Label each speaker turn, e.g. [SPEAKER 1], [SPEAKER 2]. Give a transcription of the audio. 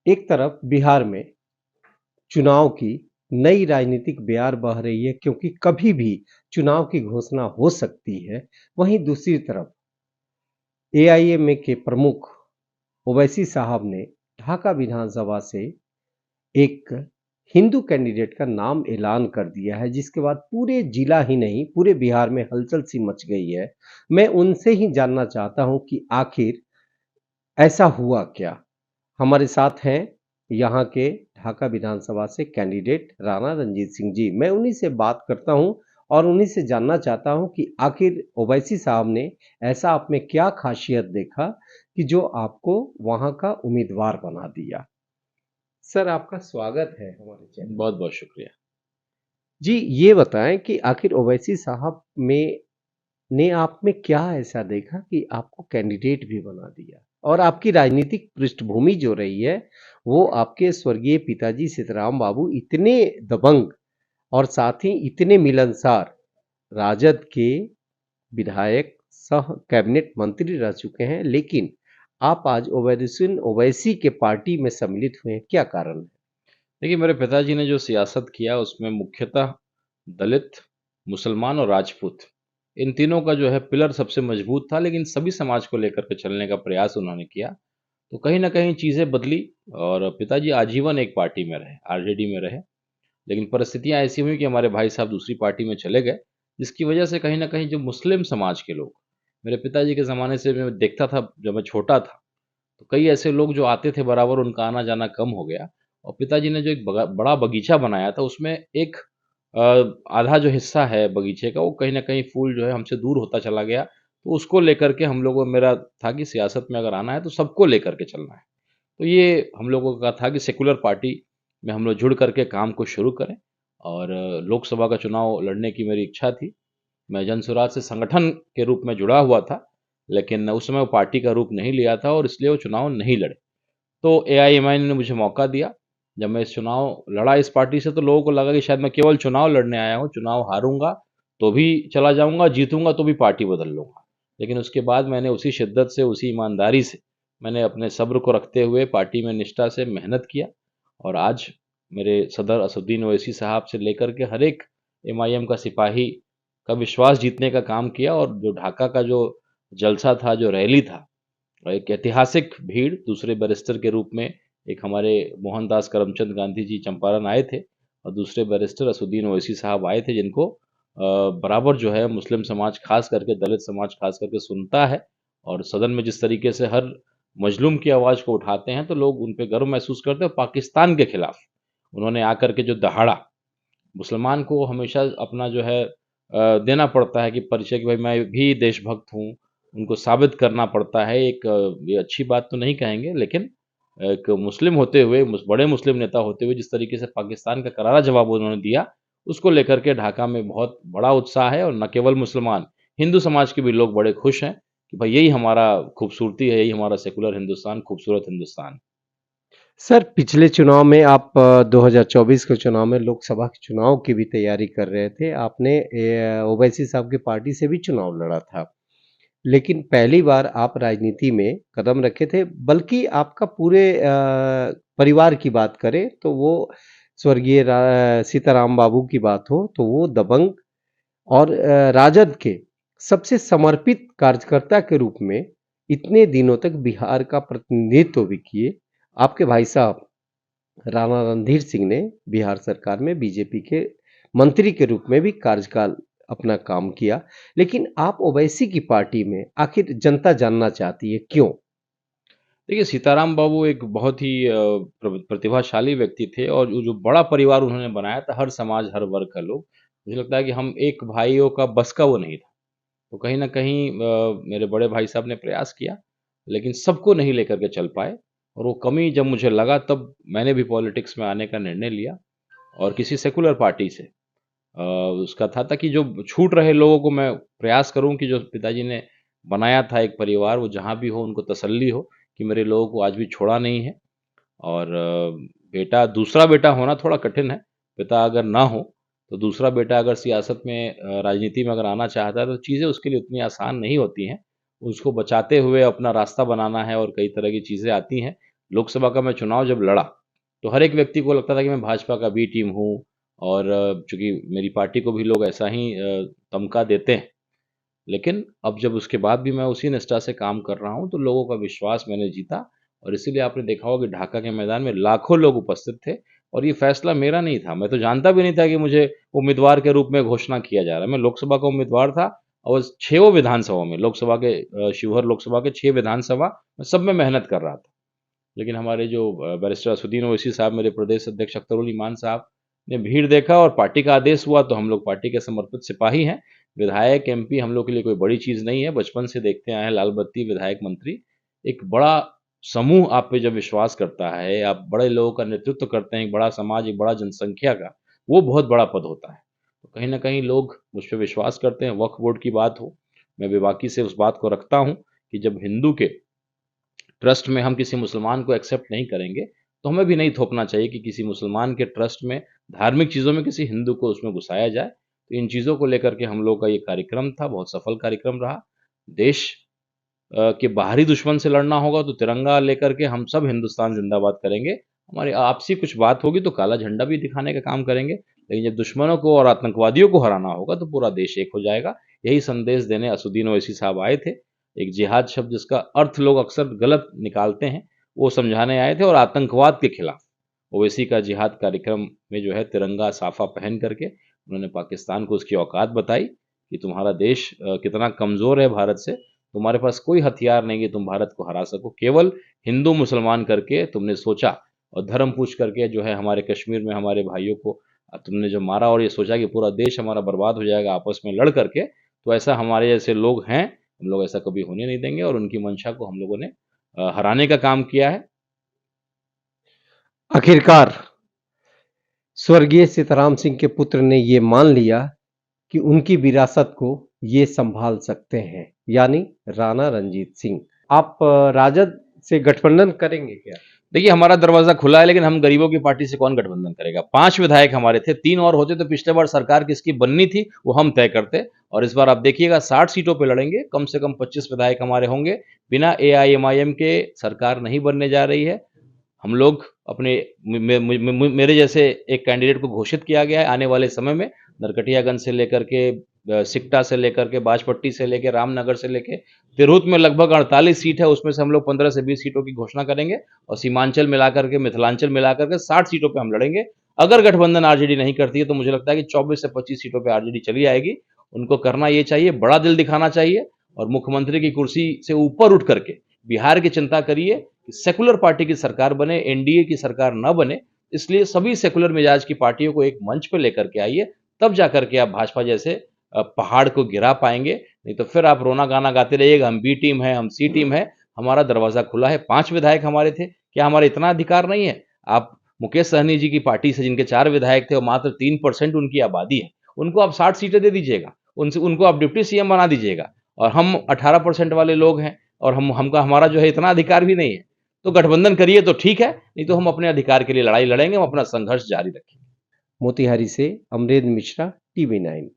[SPEAKER 1] एक तरफ बिहार में चुनाव की नई राजनीतिक बयार बह रही है क्योंकि कभी भी चुनाव की घोषणा हो सकती है। वहीं दूसरी तरफ एआईएमए के प्रमुख ओवैसी साहब ने ढाका विधानसभा से एक हिंदू कैंडिडेट का नाम ऐलान कर दिया है, जिसके बाद पूरे जिला ही नहीं पूरे बिहार में हलचल सी मच गई है। मैं उनसे ही जानना चाहता हूं कि आखिर ऐसा हुआ क्या। हमारे साथ हैं यहाँ के ढाका विधानसभा से कैंडिडेट राणा रणजीत सिंह जी। मैं उन्हीं से बात करता हूँ और उन्हीं से जानना चाहता हूँ कि आखिर ओवैसी साहब ने ऐसा आप में क्या खासियत देखा कि जो आपको वहाँ का उम्मीदवार बना दिया। सर, आपका स्वागत है हमारे चैनल।
[SPEAKER 2] बहुत बहुत शुक्रिया।
[SPEAKER 1] जी, ये बताएं कि आखिर ओवैसी साहब में ने आप में क्या ऐसा देखा कि आपको कैंडिडेट भी बना दिया और आपकी राजनीतिक पृष्ठभूमि जो रही है वो आपके स्वर्गीय पिताजी सीताराम बाबू इतने दबंग और साथ ही इतने मिलनसार राजद के विधायक सह कैबिनेट मंत्री रह चुके हैं, लेकिन आप आज ओवैसी के पार्टी में सम्मिलित हुए हैं, क्या कारण है?
[SPEAKER 2] देखिए, मेरे पिताजी ने जो सियासत किया उसमें मुख्यतः दलित, मुसलमान और राजपूत, इन तीनों का जो है पिलर सबसे मजबूत था, लेकिन सभी समाज को लेकर के चलने का प्रयास उन्होंने किया। तो कहीं न कहीं चीज़ें बदली और पिताजी आजीवन एक पार्टी में रहे, आरजेडी में रहे। लेकिन परिस्थितियाँ ऐसी हुई कि हमारे भाई साहब दूसरी पार्टी में चले गए, जिसकी वजह से कहीं न कहीं जो मुस्लिम समाज के लोग, मेरे पिताजी के ज़माने से मैं देखता था जब मैं छोटा था, तो कई ऐसे लोग जो आते थे बराबर उनका आना-जाना कम हो गया और पिताजी ने जो एक बड़ा बगीचा बनाया था उसमें एक अ, आधा जो हिस्सा है बगीचे का वो कहीं न कहीं फूल जो है हमसे दूर होता चला गया। तो उसको लेकर के हम लोगों मेरा था कि सियासत में अगर आना है तो सबको लेकर के चलना है। तो ये हम लोगों का था कि सेक्युलर पार्टी में हम लोग जुड़ करके काम को शुरू करें और लोकसभा का चुनाव लड़ने की मेरी इच्छा थी। मैं जनसुराज से संगठन के रूप में जुड़ा हुआ था, लेकिन उस समय वो पार्टी का रूप नहीं लिया था और इसलिए वो चुनाव नहीं लड़े। तो एआईएमआई ने मुझे मौका दिया। जब मैं इस चुनाव लड़ा इस पार्टी से तो लोगों को लगा कि शायद मैं केवल चुनाव लड़ने आया हूँ, चुनाव हारूँगा तो भी चला जाऊँगा, जीतूँगा तो भी पार्टी बदल लूँगा। लेकिन उसके बाद मैंने उसी शिद्दत से, उसी ईमानदारी से मैंने अपने सब्र को रखते हुए पार्टी में निष्ठा से मेहनत किया और आज मेरे सदर असदुद्दीन ओवैसी साहब से लेकर के हर एक एमआईएम का सिपाही का विश्वास जीतने का काम किया और जो ढाका का जो जलसा था, जो रैली था, और एक ऐतिहासिक भीड़ दूसरे बैरिस्टर के रूप में एक हमारे मोहनदास करमचंद गांधी जी चंपारण आए थे और दूसरे बैरिस्टर असुद्दीन ओवैसी साहब आए थे जिनको बराबर जो है मुस्लिम समाज खास करके दलित समाज खास करके सुनता है और सदन में जिस तरीके से हर मजलूम की आवाज़ को उठाते हैं तो लोग उन पे गर्व महसूस करते हैं। पाकिस्तान के खिलाफ उन्होंने आकर के जो दहाड़ा, मुसलमान को हमेशा अपना जो है देना पड़ता है कि परिचय कि भाई मैं भी देशभक्त हूँ, उनको साबित करना पड़ता है। एक ये अच्छी बात तो नहीं कहेंगे, लेकिन एक मुस्लिम होते हुए, बड़े मुस्लिम नेता होते हुए जिस तरीके से पाकिस्तान का करारा जवाब उन्होंने दिया, उसको लेकर के ढाका में बहुत बड़ा उत्साह है और न केवल मुसलमान, हिंदू समाज के भी लोग बड़े खुश हैं कि भाई यही हमारा खूबसूरती है, यही हमारा सेकुलर हिंदुस्तान, खूबसूरत हिंदुस्तान।
[SPEAKER 1] सर, पिछले चुनाव में आप 2024 के चुनाव में लोकसभा के चुनाव की भी तैयारी कर रहे थे। आपने ओवैसी साहब की पार्टी से भी चुनाव लड़ा था, लेकिन पहली बार आप राजनीति में कदम रखे थे। बल्कि आपका पूरे परिवार की बात करें तो वो स्वर्गीय सीताराम बाबू की बात हो तो वो दबंग और राजद के सबसे समर्पित कार्यकर्ता के रूप में इतने दिनों तक बिहार का प्रतिनिधित्व भी किए। आपके भाई साहब राणा रणधीर सिंह ने बिहार सरकार में बीजेपी के मंत्री के रूप में भी कार्यकाल अपना काम किया, लेकिन आप ओवैसी की पार्टी में आखिर जनता जानना चाहती है क्यों?
[SPEAKER 2] देखिए, सीताराम बाबू एक बहुत ही प्रतिभाशाली व्यक्ति थे और जो जो बड़ा परिवार उन्होंने बनाया था, हर समाज, हर वर्ग का लोग, मुझे लगता है कि हम एक भाइयों का बस का वो नहीं था। तो कहीं न कहीं मेरे बड़े भाई साहब ने प्रयास किया, लेकिन सबको नहीं लेकर के चल पाए और वो कमी जब मुझे लगा तब मैंने भी पॉलिटिक्स में आने का निर्णय लिया और किसी सेकुलर पार्टी से उसका था कि जो छूट रहे लोगों को मैं प्रयास करूँ कि जो पिताजी ने बनाया था एक परिवार, वो जहाँ भी हो उनको तसल्ली हो कि मेरे लोगों को आज भी छोड़ा नहीं है। और बेटा, दूसरा बेटा होना थोड़ा कठिन है। पिता अगर ना हो, तो दूसरा बेटा अगर सियासत में राजनीति में अगर आना चाहता है, तो चीज़ें उसके लिए उतनी आसान नहीं होती हैं। उसको बचाते हुए अपना रास्ता बनाना है और कई तरह की चीज़ें आती हैं, लोकसभा का मैं चुनाव जब लड़ा तो हर एक व्यक्ति को लगता था कि मैं भाजपा का बी टीम हूँ, और चूंकि मेरी पार्टी को भी लोग ऐसा ही तमका देते हैं। लेकिन अब जब उसके बाद भी मैं उसी निष्ठा से काम कर रहा हूँ तो लोगों का विश्वास मैंने जीता, और इसीलिए आपने देखा होगा कि ढाका के मैदान में लाखों लोग उपस्थित थे। और ये फैसला मेरा नहीं था, मैं तो जानता भी नहीं था कि मुझे उम्मीदवार के रूप में घोषणा किया जा रहा है। मैं लोकसभा का उम्मीदवार था और छो विधानसभा में, लोकसभा के शिवहर लोकसभा के 6 विधानसभा में सब में मेहनत कर रहा था। लेकिन हमारे जो बैरिस्टर असुद्दीन ओवैसी साहब, मेरे प्रदेश अध्यक्ष अख्तर उल ईमान साहब ने भीड़ देखा और पार्टी का आदेश हुआ, तो हम लोग पार्टी के समर्पित सिपाही हैं। विधायक एमपी हम लोग के लिए कोई बड़ी चीज़ नहीं है, बचपन से देखते आए हैं, लाल बत्ती विधायक मंत्री। एक बड़ा समूह आप पे जब विश्वास करता है, आप बड़े लोगों का नेतृत्व करते हैं, एक बड़ा समाज, एक बड़ा जनसंख्या का, वो बहुत बड़ा पद होता है। तो कहीं ना कहीं लोग मुझ पर विश्वास करते हैं। वक्फ बोर्ड की बात हो, मैं बेबाकी से उस बात को रखता हूँ कि जब हिंदू के ट्रस्ट में हम किसी मुसलमान को एक्सेप्ट नहीं करेंगे, तो हमें भी नहीं थोपना चाहिए कि किसी मुसलमान के ट्रस्ट में, धार्मिक चीज़ों में किसी हिंदू को उसमें घुसाया जाए। तो इन चीज़ों को लेकर के हम लोग का ये कार्यक्रम था, बहुत सफल कार्यक्रम रहा। देश के बाहरी दुश्मन से लड़ना होगा तो तिरंगा लेकर के हम सब हिंदुस्तान जिंदाबाद करेंगे। हमारी आपसी कुछ बात होगी तो काला झंडा भी दिखाने का काम करेंगे, लेकिन जब दुश्मनों को और आतंकवादियों को हराना होगा तो पूरा देश एक हो जाएगा। यही संदेश देने असुद्दीन ओवैसी साहब आए थे। एक जिहाद शब्द जिसका अर्थ लोग अक्सर गलत निकालते हैं, वो समझाने आए थे, और आतंकवाद के खिलाफ ओवैसी का जिहाद कार्यक्रम में जो है तिरंगा साफा पहन करके उन्होंने पाकिस्तान को उसकी औकात बताई कि तुम्हारा देश कितना कमज़ोर है भारत से, तुम्हारे पास कोई हथियार नहीं कि तुम भारत को हरा सको। केवल हिंदू मुसलमान करके तुमने सोचा, और धर्म पूछ करके जो है हमारे कश्मीर में हमारे भाइयों को तुमने जो मारा, और ये सोचा कि पूरा देश हमारा बर्बाद हो जाएगा आपस में लड़ करके। तो ऐसा हमारे जैसे लोग हैं, हम लोग ऐसा कभी होने नहीं देंगे, और उनकी मंशा को हम लोगों ने हराने का काम किया है।
[SPEAKER 1] आखिरकार स्वर्गीय सीताराम सिंह के पुत्र ने ये मान लिया कि उनकी विरासत को ये संभाल सकते हैं, यानी राणा रंजीत सिंह। आप राजद से गठबंधन करेंगे क्या?
[SPEAKER 2] देखिए, हमारा दरवाजा खुला है, लेकिन हम गरीबों की पार्टी से कौन गठबंधन करेगा। 5 विधायक हमारे थे, 3 और होते तो पिछले बार सरकार किसकी बननी थी वो हम तय करते, और इस बार आप देखिएगा 60 सीटों पे लड़ेंगे, कम से कम 25 विधायक हमारे होंगे। बिना एआईएमआईएम के सरकार नहीं बनने जा रही है। हम लोग अपने मेरे जैसे एक कैंडिडेट को घोषित किया गया है आने वाले समय में। नरकटियागंज से लेकर के सिकटा से लेकर के बाजपट्टी से लेकर रामनगर से लेकर तिरहुत में लगभग 48 सीट है, उसमें से हम लोग 15 से 20 सीटों की घोषणा करेंगे, और सीमांचल मिलाकर के, मिथिलांचल मिलाकर के 60 सीटों पे हम लड़ेंगे। अगर गठबंधन आरजेडी नहीं करती है तो मुझे लगता है कि 24 से 25 सीटों पे आरजेडी चली आएगी। उनको करना ये चाहिए, बड़ा दिल दिखाना चाहिए, और मुख्यमंत्री की कुर्सी से ऊपर उठ करके बिहार की चिंता करिए कि सेकुलर पार्टी की सरकार बने, एनडीए की सरकार न बने। इसलिए सभी सेकुलर मिजाज की पार्टियों को एक मंच पे लेकर के आइए, तब जाकर के आप भाजपा जैसे पहाड़ को गिरा पाएंगे। नहीं तो फिर आप रोना गाना गाते रहिएगा, हम बी टीम है, हम सी टीम है। हमारा दरवाजा खुला है। 5 विधायक हमारे थे, क्या हमारा इतना अधिकार नहीं है? आप मुकेश सहनी जी की पार्टी से जिनके 4 विधायक थे और मात्र 3% उनकी आबादी है, उनको आप 60 सीटें दे दीजिएगा, उनको आप डिप्टी सीएम बना दीजिएगा, और हम 18% वाले लोग हैं, और हमारा जो है इतना अधिकार भी नहीं है। तो गठबंधन करिए तो ठीक है, नहीं तो हम अपने अधिकार के लिए लड़ाई लड़ेंगे, हम अपना संघर्ष जारी रखेंगे।
[SPEAKER 1] मोतिहारी से अमरेंद्र मिश्रा, टीवी 9।